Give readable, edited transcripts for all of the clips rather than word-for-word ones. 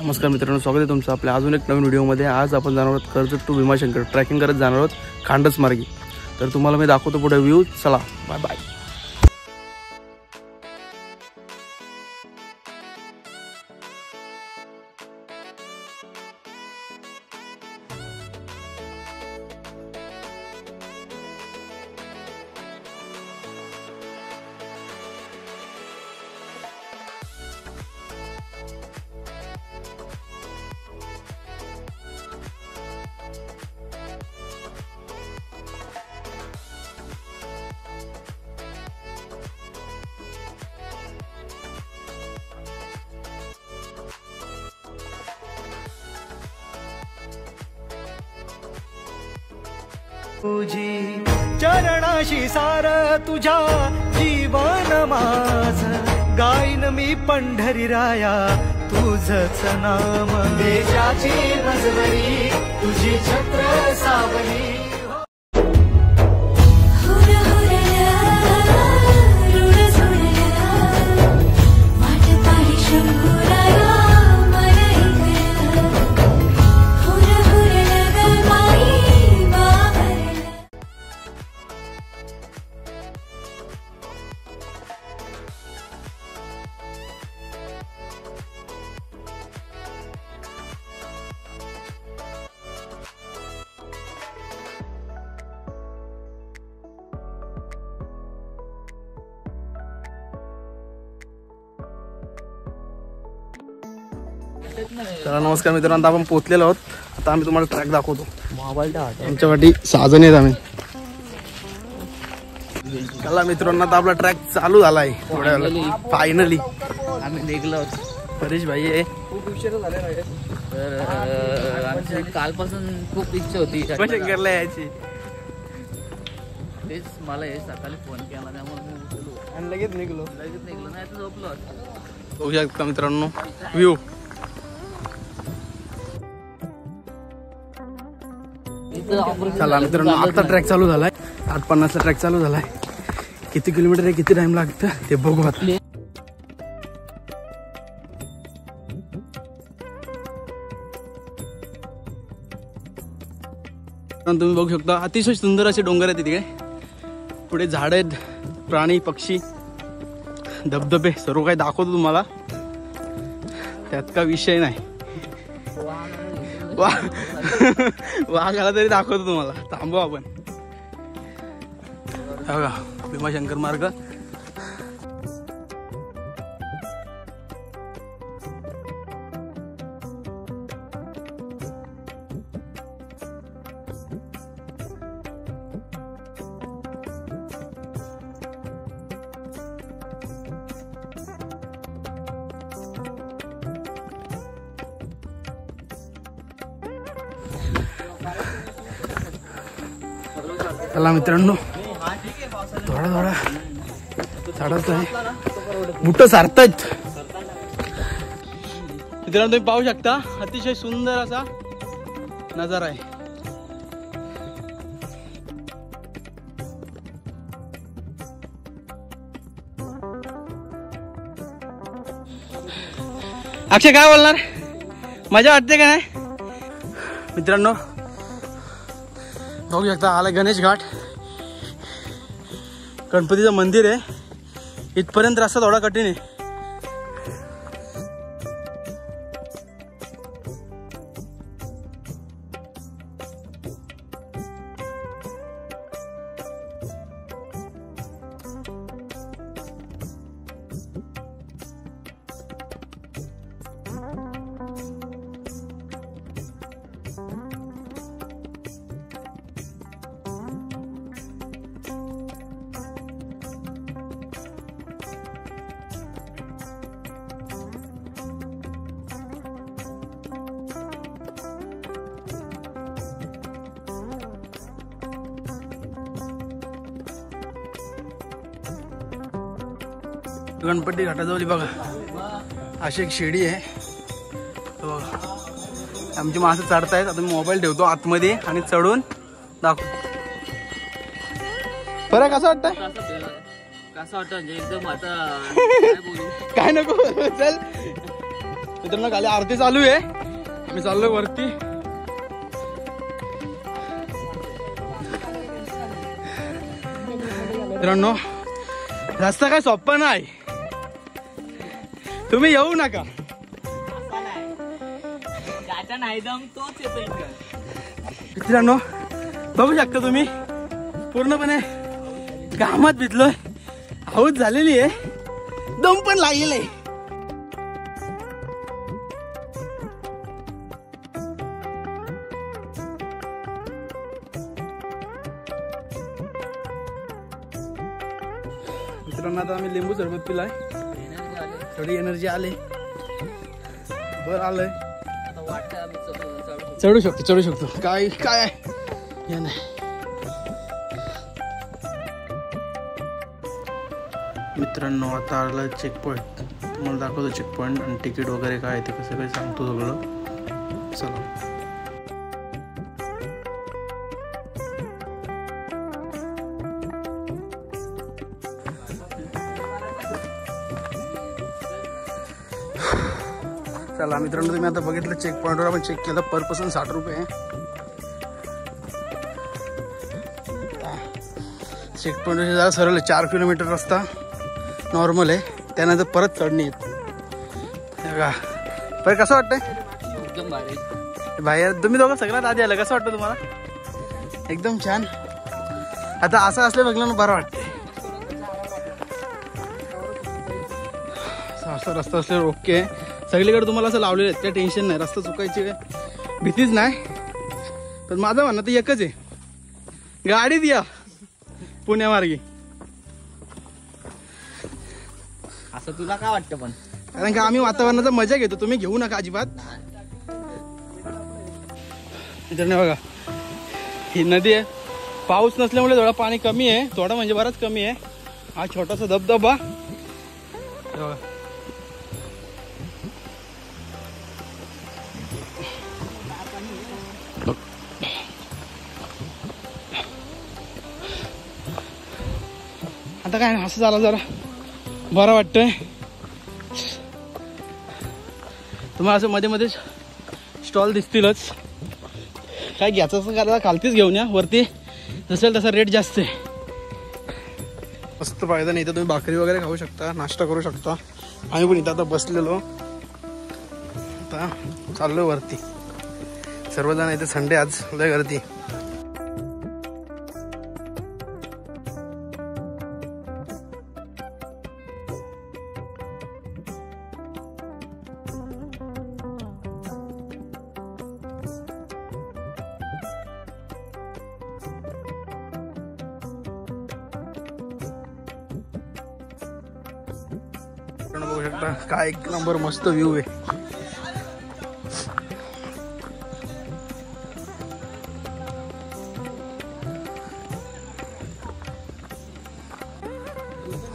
नमस्कार मित्रांनो, स्वागत आहे तुमचं आपल्या अजून एक नवीन व्हिडिओमध्ये। आज आपण जाणार आहोत कर्जत टू भीमाशंकर ट्रॅकिंग करत जाणार आहोत खांडस मार्गी। तर तुम्हाला मी दाखवतो पुढे व्ह्यू। चला बाय बाय। तुझी चरणाशी सार तुझ्या जीवन माझ गाईन मी पंढरी राया तुझच नाम। देशाची मजबरी तुझी छत्र सावली। चला नमस्कार मित्रांनो, आपण पोहोचलेलो आहोत। आता आम्ही तुम्हाला ट्रॅक दाखवतो। आमच्यासाठी साजन आहेत आम्ही। चला मित्रांनो, आता आपला ट्रॅक चालू झाला आहे थोड्या वेळा फायनली। आम्ही निघलो परेश भाई आहे। खूप उशीर झाले नाही तर आमची कालपासून खूप इच्छा होती भीमाशंकरला यायची। तेच मला हे सकाळी फोन केला त्यामुळे मी उठलो आणि लगेच निघलो नाही तर झोपलो। बघू शकता मित्रांनो व्ह्यू। चला मित्रांनो, आता ट्रॅक चालू झालाय। 8:50चा ट्रॅक चालू झालाय। किती किलोमीटर आहे, किती टाइम लागतं ते बघू आता। तुम्ही बघू शकता अतिशय सुंदर असे डोंगर आहेत तिथे। पुढे झाड आहेत, प्राणी पक्षी, धबधबे सर्व काही दाखवतो तुम्हाला। त्यात का विषय नाही। वाघ आला तरी दाखवतो तुम्हाला। थांबू आपण। बघा भीमाशंकर मार्ग। चला मित्रांनो, थोडा थोडा चढत आहे, बुट सारतायत। मित्रांनो तुम्ही पाहू शकता अतिशय सुंदर असा नजारा आहे। अक्षय काय बोलणार, मजा वाटते का नाही? मित्रांनो बघू शकता आला गणेश घाट, गणपतीचं मंदिर आहे। इथपर्यंत रस्ता थोडा कठीण आहे। गणपती घाटाजवळ बघा अशी एक शिडी आहे। आमची माणसं चढतायत। आता मी मोबाईल ठेवतो आतमध्ये आणि चढून दाखव। फरक कसं वाटतंय? कसं वाटतं म्हणजे एकदम आता काय बोलू, काय नको चल मित्रांनो खाली आरती चालू आहे, आम्ही चाललोय वरती. मित्रांनो रस्ता काय सोपा नाही, तुम्ही येऊ नका. मित्रांनो बघू शकता तुम्ही पूर्णपणे घामात भिजलोय, हाऊस झालेली आहे, दम पण लागलेला आहे. मित्रांनो आता आम्ही लिंबू सरबत पिलाय, थोडी एनर्जी आली, बर आलंय. चढू शकतो काय काय आहे या नाही. मित्रांनो आता आलं चेक पॉईंट, तुम्हाला दाखवतो चेक पॉईंट आणि तिकीट वगैरे काय ते कसं काही सांगतो सगळं. चला चला मित्रांनो, तुम्ही आता बघितलं चेक पॉईंटवर आपण चेक केलं, पर पर्सन 60 रुपये आहे. चेक पॉईंट जरा सरळ 4 किलोमीटर रस्ता नॉर्मल आहे, त्यानंतर परत चढणी येत. पण कसं वाटतंय? एकदम भारी. बाहेर तुम्ही दोघं सगळ्यात आधी आलं, कसं वाटतं तुम्हाला? एकदम छान. आता असं असलं बघलं बरं वाटतंय, असं रस्ता असल्यावर ओके. सगळीकडे तुम्हाला असं लावलेलं आहे, काही टेन्शन नाही, रस्ता चुकायची काय भीतीच नाही. पण माझं म्हणणं तर एकच आहे, गाडीत या पुण्यामार्गी. असं तुला काय वाटतं? पण कारण का आम्ही वातावरणाचा मजा घेतो, तुम्ही घेऊ नका अजिबात. इकडे बघा ही नदी आहे, पाऊस नसल्यामुळे थोडा पाणी कमी आहे, थोडा म्हणजे बराच कमी आहे. हा छोटासा धबधबा बघा. आता काय असं झालं, जरा बरं वाटतंय. तुम्हाला असं मध्ये मध्ये स्टॉल दिसतीलच, काय घ्यायचं असं करा खालतीच घेऊन या, वरती जसेल तसा रेट जास्त आहे. मस्त फायदा नाही, तर तुम्ही भाकरी वगैरे खाऊ शकता, नाश्ता करू शकता. आम्ही पण इथं आता बसलेलो, आता चाललो वरती. सर्वजण इथे संडे आज लय गर्दी. बघू शकता काय एक नंबर मस्त व्ह्यू आहे.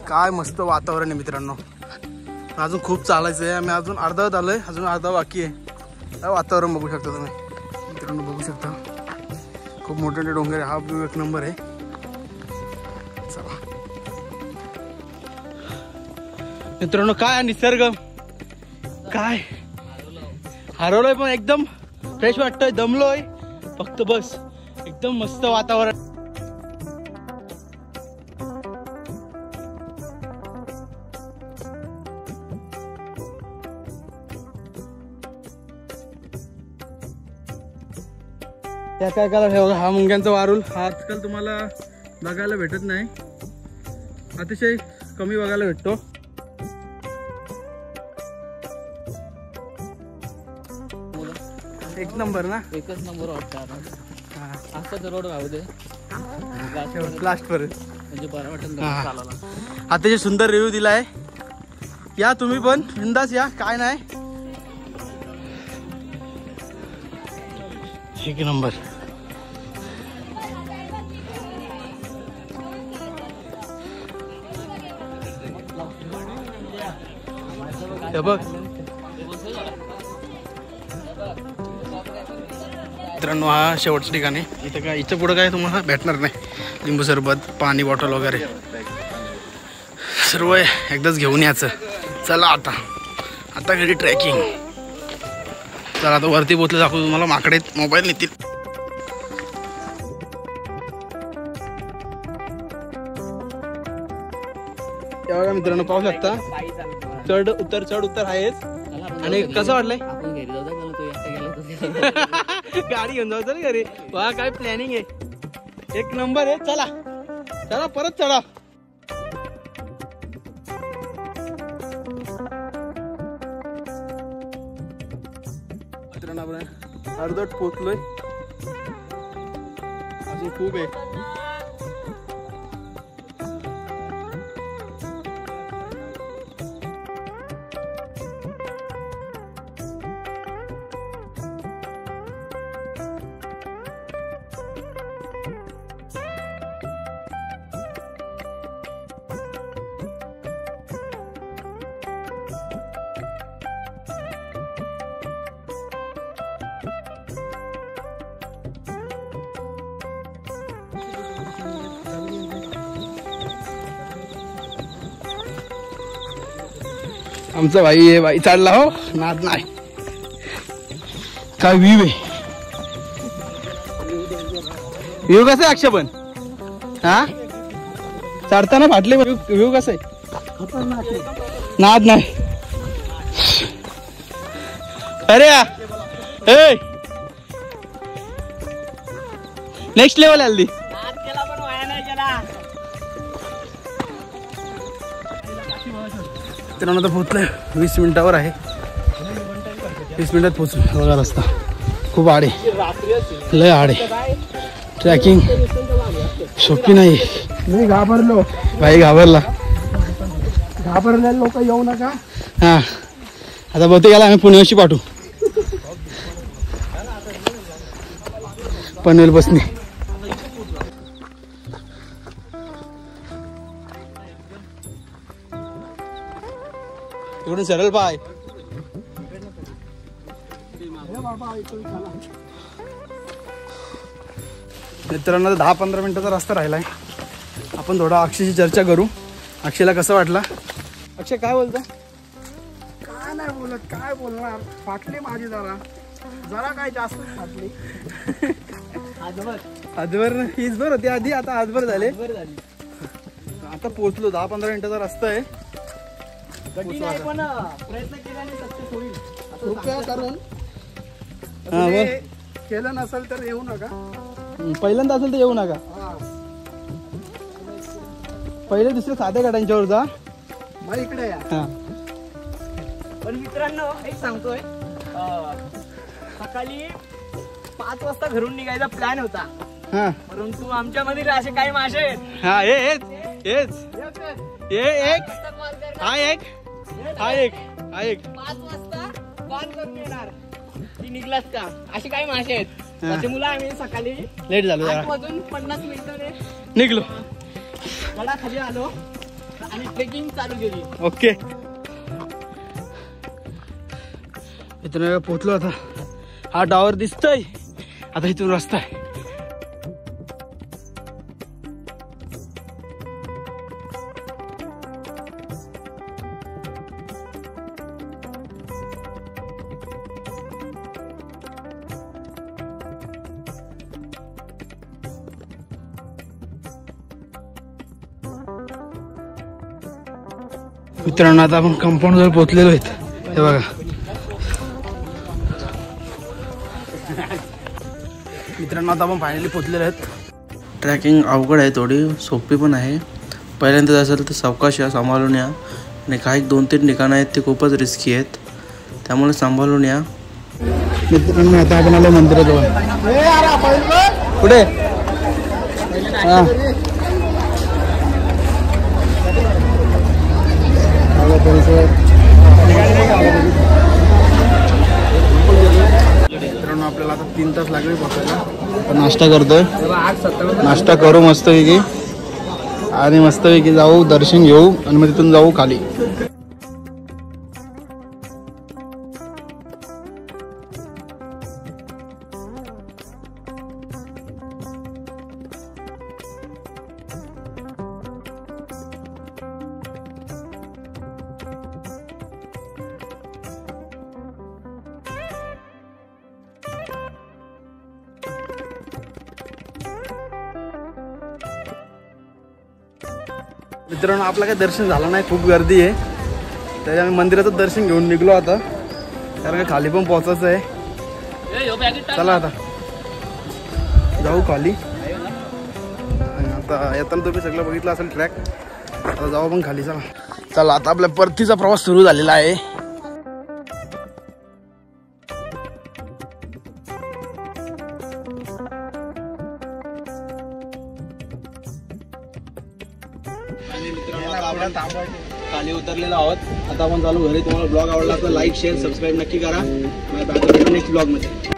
काय मस्त वातावरण आहे मित्रांनो. अजून खूप चालायचं आहे, आम्ही अजून अर्धा आलोय, अजून अर्धा बाकी आहे. वातावरण बघू शकता तुम्ही मित्रांनो, बघू शकता खूप मोठे मोठे डोंगर आहे. हा व्ह्यू एक नंबर आहे. चला मित्रांनो, काय निसर्ग, काय हरवलोय पण एकदम फ्रेश वाटतोय, दमलोय फक्त बस. एकदम मस्त वातावरण. त्या काय करा, हा मुंग्यांचा वारूल हा आजकाल तुम्हाला बघायला भेटत नाही, अतिशय कमी बघायला भेटतो. एक नंबर ना, एकच नंबर वाटतं. असं रोड राहू दे लास्ट पर्यंत, म्हणजे बरं वाटेल चालायला. अतिशय सुंदर रिव्ह्यू दिलाय. या तुम्ही पण बिंदास या, काय नाही, एक नंबर. बघ मित्रांनो, हा शेवटचं ठिकाण आहे. इथं काय, इथं पुढं काय तुम्हाला भेटणार नाही. लिंबू सरबत, पाणी बॉटल वगैरे सर्व एकदाच घेऊन यायचं. चला आता घरी ट्रेकिंग. चला आता वरती पोहोचले दाखवतो तुम्हाला. माकडे मोबाईल नेतील. तेव्हा मित्रांनो पाहू शकता चढ उतर आहेच. आणि कसं वाटलंय? आपण घरी जाऊ त्याला तो एकटा गेला गाडी घेऊन जाऊ तर घरी. वा काय प्लॅनिंग आहे. एक नंबर आहे. चला चला परत चढा. मित्रांनो आपण अर्धवट पोचलोय. अजून खूप आहे. आमचा भाई आहे. भाई चालला हो. नाद नाही. काय व्ह्यू आहे. व्ह्यू कसं आहे अक्षय पण? हा चढताना फाटले. व्ह्यू कसं आहे? नाद नाही. अरे नेक्स्ट लेवल आली. मित्रांनो आता पोहोचलोय. 20 मिनिटावर आहे. 20 मिनिटात पोहोचू. बघा रस्ता खूप आडे. लय आडे. ट्रॅकिंग सोपी नाही. मी घाबरलो. भाई घाबरला. घाबरलेले लोक येऊ नका. हा आता बहुतेक याला आम्ही पुण्याशी पाठवू. पनवेल बसने. इकडून सरळ पाय. मित्रांनो 10-15 मिनिटाचा रस्ता राहिलाय. आपण थोडा अक्षयची चर्चा करू. अक्षयला कसं वाटला? अक्षय काय बोलतो? काय नाही बोलत. काय बोलणार. फाटली माझी जरा काय जास्त फाटली. आजवर हीच भर होती आधी. आता आजभर झाले. आता पोहोचलो. 10-15 मिनिटाचा रस्ता आहे. प्रयत्न केल्याने सक्सेस होईल. कृपया करून केलं नसेल तर येऊ नका. पहिल्यांदा असेल तर येऊ नका. पहिले दुसरे साध्या गाड्यांच्यावर जा. मग इकडे या. पण मित्रांनो एक सांगतोय. सकाळी 5 वाजता घरून निघायचा प्लॅन होता. हा परंतु आमच्यामध्ये असे काही मासे आहेत. हा हेच एक हा एक 5 वाजता बांध करून येणार. ती निघलाच का असे काही मासे आहेत. त्याच्यामुळे आम्ही सकाळी लेट झालो. 8 वाजून 50 मिनिटाने निघलो. गडा खाली आलो आणि ट्रेकिंग चालू केली. ओके इथून पोहोचलो. आता हा टावर दिसतोय. आता इथून रस्ता आहे. मित्रांनो आता आपण कंपाऊंड जवळ पोहोचलेलो आहेत. हे बघा मित्रांनो आता आपण फायनली पोहोचलेलो आहेत. ट्रॅकिंग अवघड आहे. थोडी सोपी पण आहे. पहिल्यांदा असेल तर सावकाश या. सांभाळून या. आणि काही 2-3 ठिकाणं आहेत ते खूपच रिस्की आहेत. त्यामुळे सांभाळून या. मित्रांनो आता आपण आलो मंदिराजवळ. कुठे? मित्रांनो आपल्याला आता 3 तास लागले पोहोचायला. नाश्ता करतोय. नाश्ता करू मस्तपैकी आणि मस्तपैकी जाऊ दर्शन घेऊ आणि मग तिथून जाऊ खाली. मित्रांनो आपलं काही दर्शन झालं नाही, खूप गर्दी आहे, त्याच्यामुळे मंदिराचं दर्शन घेऊन निघलो आता, कारण का खाली पण पोहोचायचं आहे. चला आता जाऊ खाली. आणि आता येताना तुम्ही सगळं बघितलं असेल ट्रॅक, आता जाऊ पण खाली. चला आता आपल्या परतीचा प्रवास सुरू झालेला आहे. खाली उतरलेलो आहोत आता आपण चालू घरी. तुम्हाला ब्लॉग आवडला तर लाईक शेअर सबस्क्राईब नक्की करा. नेक्स्ट ब्लॉग मध्ये.